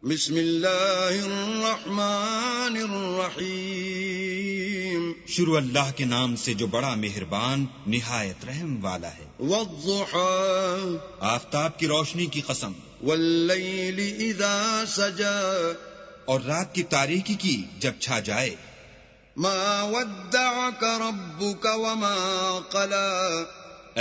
بسم اللہ الرحمن الرحیم شروع اللہ کے نام سے جو بڑا مہربان نہایت رحم والا ہے۔ والضحى آفتاب کی روشنی کی قسم، واللیل اذا سجى اور رات کی تاریکی کی جب چھا جائے۔ ما ودعك ربك وما قلى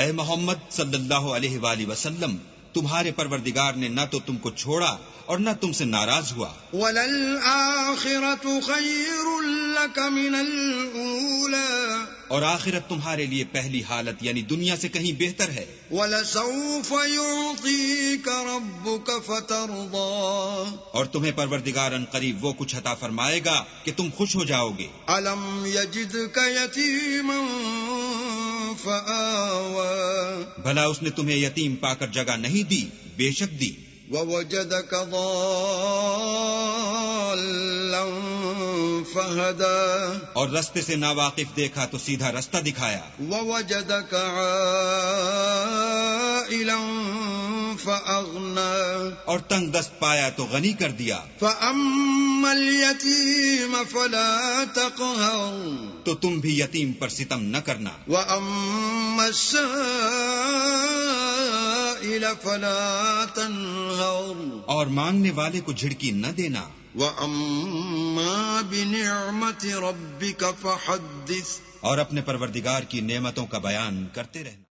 اے محمد صلی اللہ علیہ وآلہ وسلم، تمہارے پروردگار نے نہ تو تم کو چھوڑا اور نہ تم سے ناراض ہوا۔ وَلَلْآخِرَةُ خَيْرٌ لَكَ مِنَ الْأُولَى اور آخرت تمہارے لیے پہلی حالت یعنی دنیا سے کہیں بہتر ہے۔ وَلَسَوْفَ يُعْطِيكَ رَبُّكَ فَتَرْضَى اور تمہیں پروردگار ان قریب وہ کچھ عطا فرمائے گا کہ تم خوش ہو جاؤ گے۔ أَلَمْ يَجِدْكَ يَتِيمًا فَآوَى بھلا اس نے تمہیں یتیم پا کر جگہ نہیں دی؟ بے شک دی۔ وَوَجَدَكَ ضَالًّا فَهَدَى اور رستے سے ناواقف دیکھا تو سیدھا رستہ دکھایا۔ وَوَجَدَكَ عَائِلًا فَأَغْنَى اور تنگ دست پایا تو غنی کر دیا۔ فَأَمَّا الْيَتِيمَ فَلَا تَقْهَرْ تو تم بھی یتیم پر ستم نہ کرنا۔ وَأَمَّا السَّائِلَ فَلَا تَنْهَرْ اور مانگنے والے کو جھڑکی نہ دینا۔ وَأَمَّا بِنِعْمَةِ رَبِّكَ فَحَدِّثْ اور اپنے پروردگار کی نعمتوں کا بیان کرتے رہنا۔